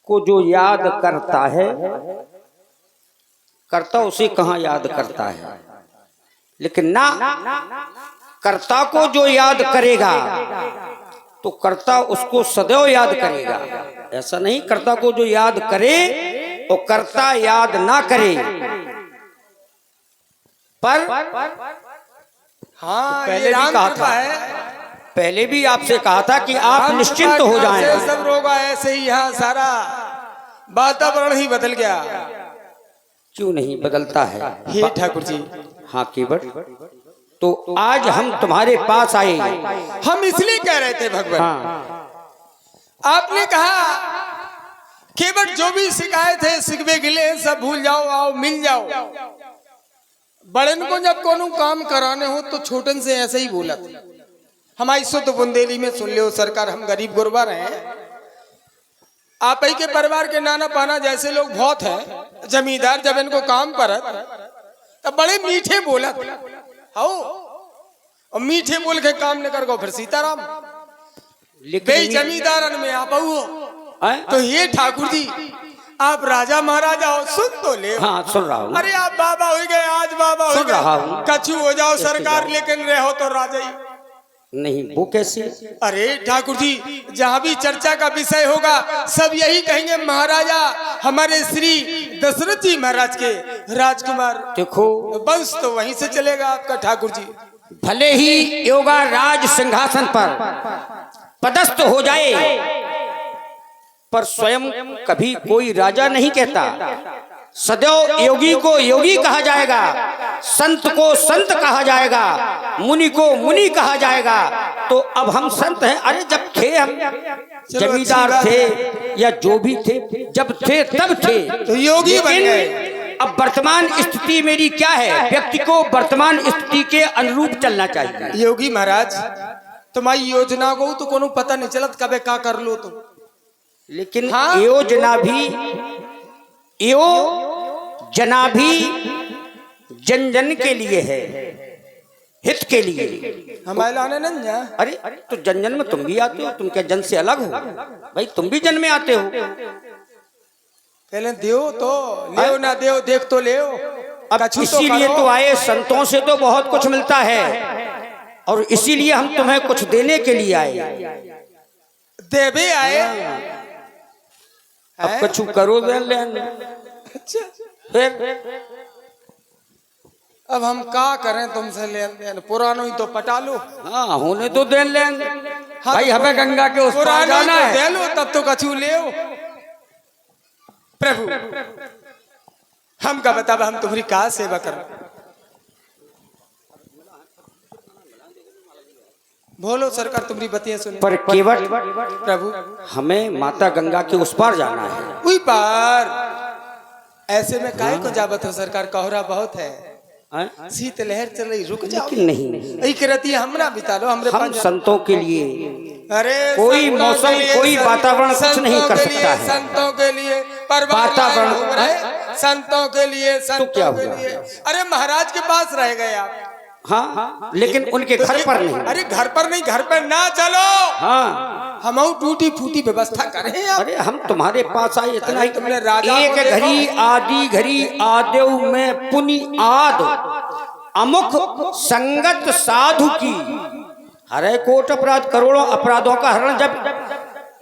को जो याद करता है, कर्ता उसे कहाँ याद करता है, लेकिन ना, कर्ता को जो याद करेगा तो कर्ता उसको सदैव याद करेगा। ऐसा नहीं कर्ता को जो याद करे और कर्ता याद ना करे। पर हाँ, पहले भी कहा था, पहले भी आपसे कहा था कि आप निश्चिंत हो जाएं। सब लोग ऐसे ही, यहाँ सारा वातावरण ही बदल गया। क्यों नहीं बदलता है हे ठाकुर जी। हाँ केवट, तो आज हम तुम्हारे पास आए, हम इसलिए कह रहे थे भगवान, हाँ, आपने कहा केवट जो भी शिकायत है सिकवे गिले सब भूल जाओ, आओ मिल जाओ। बड़न को जब कोनो काम कराने हो तो छोटन से ऐसे ही बोला। हमारी सो तो बुंदेली में सुन लो सरकार, हम गरीब गुरबा रहे हैं। आप ही के परिवार के नाना पाना जैसे लोग बहुत हैं, जमींदार जब इनको काम पर तब बड़े मीठे बोला हो, और मीठे बोल के काम न कर गो फिर सीताराम। लेकिन जमींदारन में आप हो तो ये ठाकुर जी आप राजा महाराजा हो, सुन तो ले। हाँ सुन रहा हूँ। अरे आप बाबा हो गए, आज बाबा हो गए, कछु हो जाओ सरकार, लेकिन रहो तो राजा ही नहीं। वो कैसे? अरे ठाकुर जी जहाँ भी चर्चा का विषय होगा सब यही कहेंगे महाराजा हमारे श्री दशरथ जी महाराज के राजकुमार। देखो वंश तो वहीं से चलेगा आपका ठाकुर जी। भले ही योगा राज सिंहासन पर पदस्थ हो जाए, पर स्वयं कभी कोई राजा नहीं कहता। सदैव योगी को योगी कहा जाएगा, संत को संत कहा जाएगा, मुनि को मुनि कहा जाएगा। तो अब हम संत हैं। अरे जब थे हम जमींदार थे या जो भी थे, जब थे तब थे तो योगी बन गए। अब वर्तमान स्थिति मेरी क्या है? व्यक्ति को वर्तमान स्थिति के अनुरूप चलना चाहिए। योगी महाराज तुम्हारी योजना को तो कोनो पता नहीं चलत कबे का कर लो तो, लेकिन हाँ? योजना भी जन जन के लिए है, हित के लिए। हमारे लाने नहीं जा। अरे तो जन जन में तुम भी आते हो, तुम क्या जन से अलग हो? भाई तुम भी जन में आते हो। पहले देव तो ले ना देव, देख तो ले। अब इसीलिए तो आए, संतों से तो बहुत कुछ मिलता है और इसीलिए हम तुम्हें कुछ देने के लिए आए। देवे आए। अब कुछ करो लेन। अच्छा फिर अब हम का करें तुमसे लेन देन? पुरानो ही तो पटा लो। हाँ होने तो देन लेन। हाँ, भाई हमें गंगा के उस पार जाना है, दे लो तब तो कछु ले। प्रभु हम का बता, हम तुम्हारी का सेवा कर। बोलो सरकार तुम्हारी बतियां सुने। पर केवट प्रभु हमें माता गंगा के उस पार जाना है। उस पार ऐसे में काहे को जावत हो सरकार? कोहरा बहुत है, शीत लहर चल रही, रुक जाओ। लेकिन नहीं करती हमरा बिता लो। हम संतों के लिए अरे कोई मौसम कोई वातावरण कुछ नहीं कर सकता है। संतों के लिए वातावरण, संतों के लिए, संतों के लिए। अरे महाराज के पास रह गए आप। हाँ लेकिन उनके घर पर नहीं। अरे घर पर नहीं, घर पर ना चलो। हाँ हम टूटी फूटी व्यवस्था करें। अरे हम तुम्हारे पास आए, इतना ही। तुमने राजा एक घड़ी आदि घड़ी आदेव में पुनि आद, अमुख संगत साधु की। हरे कोट अपराध, करोड़ों अपराधों का हरण जब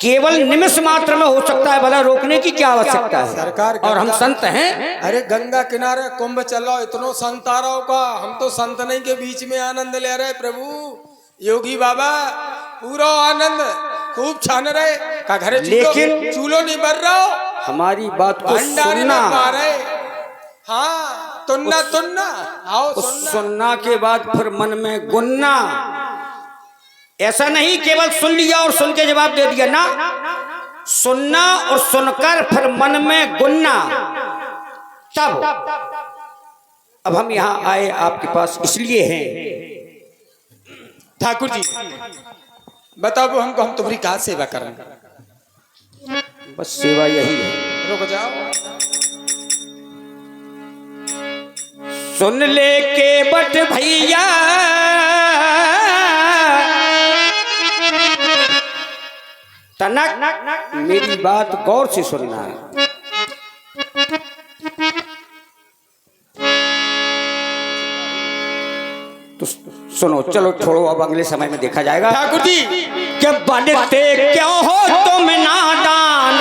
केवल निमिष मात्र में हो सकता है, भला रोकने की क्या आवश्यकता है? सरकार और हम संत हैं। अरे गंगा किनारे कुंभ चलो, इतनो संताराओं का। हम तो संत नहीं के बीच में आनंद ले रहे। प्रभु योगी बाबा पूरा आनंद खूब छान रहे का घरे, लेकिन चूल्हो नहीं भर रहा हो। हमारी बात को सुनना। हाँ तुन्ना तुन्ना आओ सुनना के बाद फिर मन में गुन्ना। ऐसा नहीं केवल सुन लिया और सुन के जवाब दे दिया ना, सुनना और सुनकर फिर मन में गुन्ना। तब अब हम यहाँ आए आपके पास इसलिए हैं। ठाकुर जी बताओ हमको, हम तुम्हारी क्या सेवा करें? बस सेवा यही है। रुक जाओ। सुन ले के बट भैया तनक मेरी बात गौर से सुनना है। तो सुनो, चलो छोड़ो, अब अगले समय में देखा जाएगा। ठाकुर जी क्या बनते क्यों हो तुम नादान,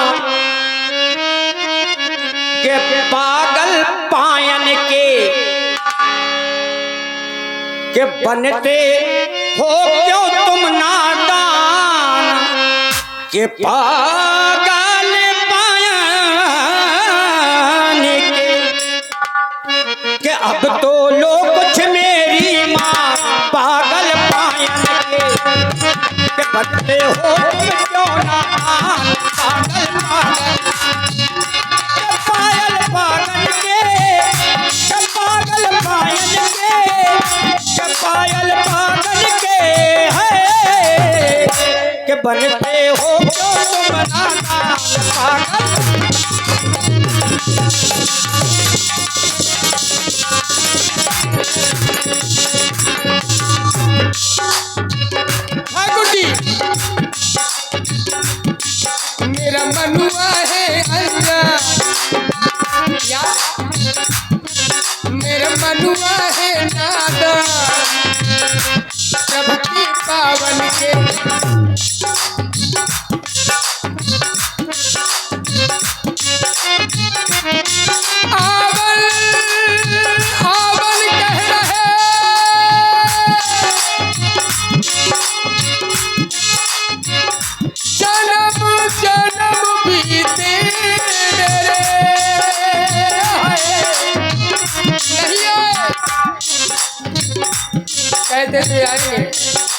के पागल पायन के बनते हो क्यों तुम नादान, के पागल पायन के अब तो लो कुछ मेरी माँ पागल पायन के बनते हो तुम क्यों नादान, पागल पागल पायल पागल पायल के है के बनते हो तुम नादान पागल। ठाकुर जी मेरा मनुआ है अंजा, मेरा मनुआ है नादा, प्रभु की पावन के आवल आवल कह रहे, जन्म जन्म बीते मेरे नहीं आए, कहते थे आएंगे,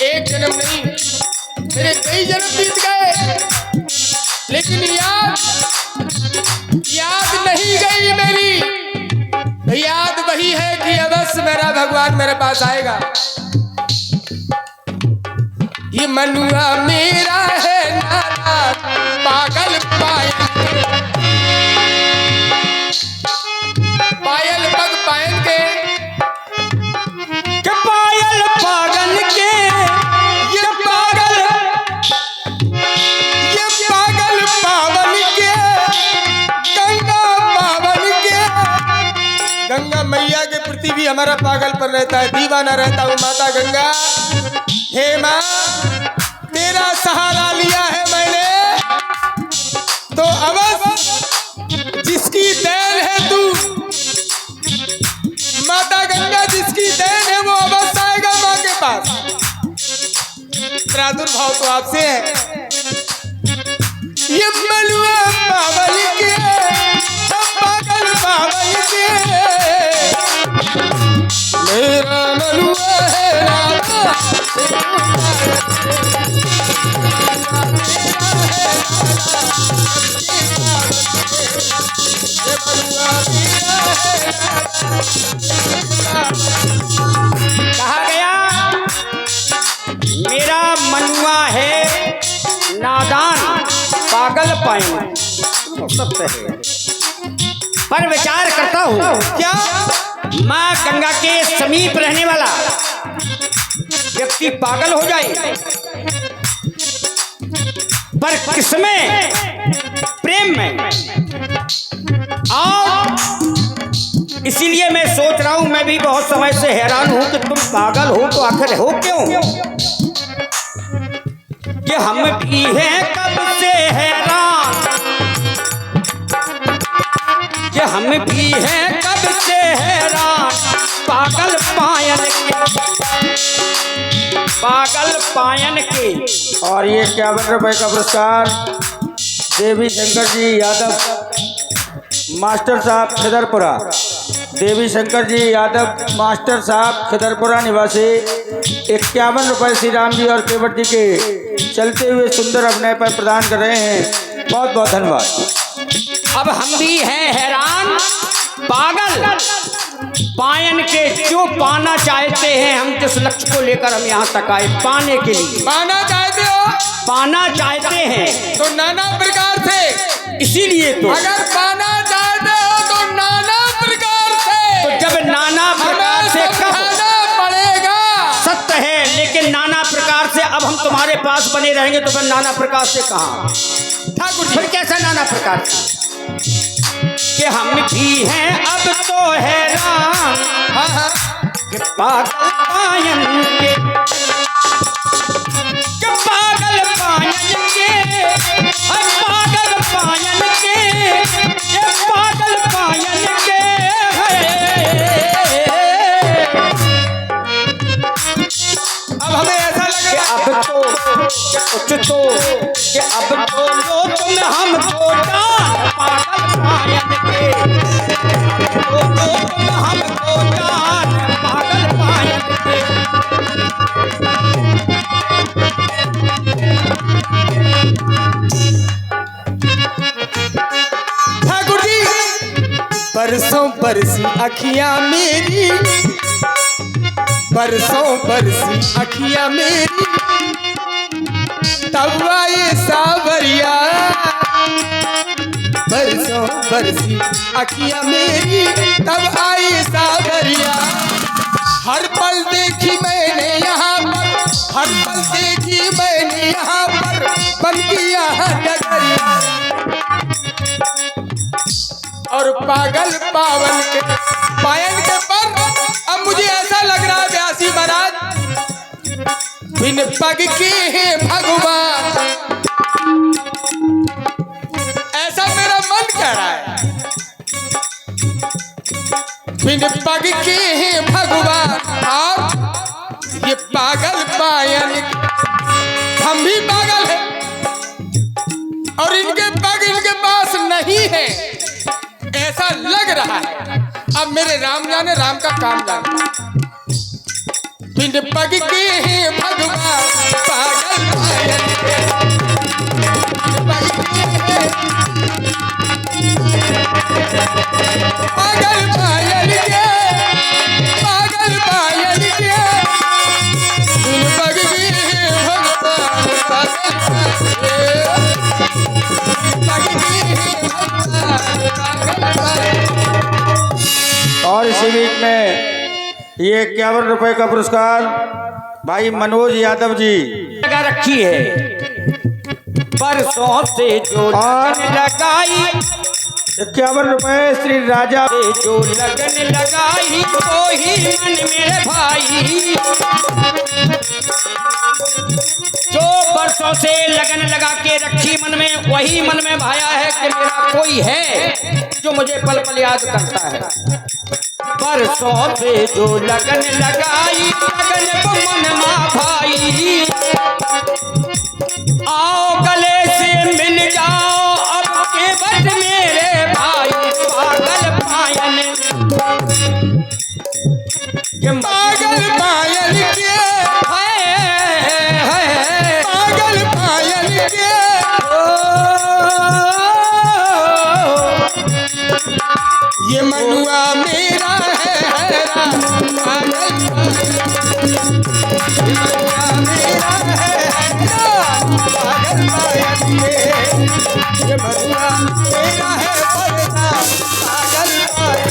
एक जन्म नहीं मेरे कई जन्म बीत गए, लेकिन याद नहीं गई मेरी, याद वही है कि अवश्य मेरा भगवान मेरे पास आएगा। ये मनुआ मेरा है नाना पागल पायल, पायल पग पायल के पायल पागल के ये पागल पावन के गंगा पावन के, गंगा मैया के प्रति भी हमारा पागल पर रहता है, दीवाना रहता हूँ। माता गंगा, हे माँ तेरा सहारा लिया है मैंने, तो अवश्य जिसकी देन है तू, माता गंगा जिसकी देन है वो अवश्य आएगा माँ के पास। प्रादुर्भाव तो आपसे है। ये मलुआ पावल के पागल पावल के, मेरा मलुआ है राधा, कहा गया मेरा मनुआ है नादान पागल पायन, सब है। पर विचार करता हूँ क्या माँ गंगा के समीप रहने वाला व्यक्ति पागल हो जाए, पर किसमें? प्रेम में। और इसीलिए मैं सोच रहा हूं, मैं भी बहुत समय से हैरान हूं कि तुम पागल हो तो आखिर हो क्यों? कि हम भी हैं कब से हैरान, कि हम भी हैं कब से हैरान पागल पायन के। और ये 51 रुपए का पुरस्कार देवी शंकर जी यादव मास्टर साहब खिदरपुरा, देवी शंकर जी यादव मास्टर साहब खिदरपुरा निवासी 51 रुपए श्री राम जी और केवट जी के चलते हुए सुंदर अभिनय पर प्रदान कर रहे हैं। बहुत बहुत धन्यवाद। अब हम भी हैं हैरान पागल पायन के, जो पाना चाहते हैं हम, जिस लक्ष्य को लेकर हम यहाँ तक आए, पाने के लिए। पाना चाहते हो? पाना चाहते हैं तो नाना प्रकार से, इसीलिए तो अगर पाना चाहते हो तो नाना प्रकार से, जब नाना प्रकार से समझाना पड़ेगा। सत्य सत्य है, लेकिन नाना प्रकार से अब हम तुम्हारे पास बने रहेंगे तो फिर नाना प्रकार से कहाँ ठाकुर फिर जी कैसा नाना प्रकार से कि हम भी हैं अब तो हैरान हाँ हाँ कि पागल पायन के कि पागल पायन के हर पागल पायन के ये पागल पायन के अब हमें ऐसा लग रहा है अब तो कुछ तो कि अब तो लो तुम हम तो जान पागल पायन के अब तो लो तुम हम तो जान पागल पायन के ठाकुर जी बरसों बरसी अखियां मेरी, बरसों बरसी अखियां मेरी, तब आए सावरिया। बरसों बरसी अखियां मेरी, तब आई सावरिया। हर पल देखी मैंने यहाँ पर, हर पल देखी मैंने यहाँ पर, बन गया डगरिया। और पागल पावन के पायन के पर अब मुझे ऐसा लग रहा है व्यासी महाराज बिन पग के हैं भगवान, ऐसा मेरा मन कह रहा है। बिन पग के हैं भगवान और ये पागल पायन, हम भी पागल हैं और इनके पग इनके पास नहीं है, ऐसा लग रहा है। अब मेरे राम जाने राम का काम जाने। बिन पग के हैं भगवान पागल पायन के, पग के हैं पागल पायन के, पागल पायन के। बिन पग के हैं भगवान पागल पायन के। और इसी बीच में ये 51 रुपए का पुरस्कार भाई मनोज यादव जी लगा रखी है। परसों से जो लगन लगाई, 51 रुपए श्री राजा से जो लगन लगाई वही मन मेरे भाई। जो बरसों से लगन लगा के रखी मन में, वही मन में भाया है कि मेरा कोई है जो मुझे पल पल याद करता है। बरसों से जो लगन लगाई, लगन को मन मा भाई। आओ गले से मिल जाओ अब के बट मेरे भाई। पागल पायन ये पागल पायल के, है पागल पायल के। ये मनुआ मेरा है हैरान, पागल ये मनुआ मेरा है हैरान, पागल पायल के। ये मनुआ मेरा है हैरान, पागल पायल।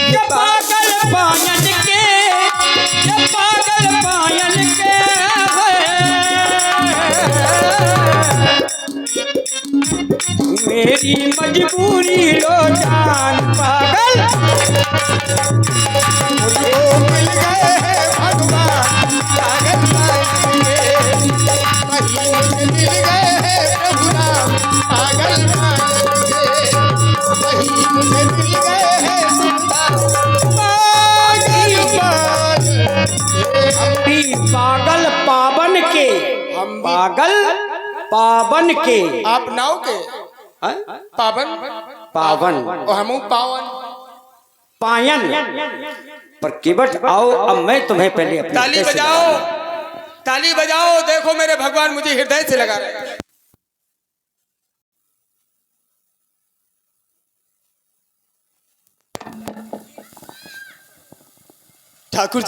ये पागल पायन के, ये पागल पायन के मेरी मजबूरी लो जान पागल। मुझे मिल गए हैं भगवान पागल पायल के, वही मुझे मिल गए हैं प्रभु राम पागल पायल के, वही मुझे मिल गए हैं सीता पागल पायल के। हम भी पागल पावन के, हम पागल पावन के आप नाव के हैं? पावन पावन और हम पावन। पायन पर केवट आओ, अब मैं तुम्हें पहले अपने ताली हृदय से बजाओ, लगाऊंगा। ताली बजाओ। देखो मेरे भगवान मुझे हृदय से लगा रहे हैं। ठाकुर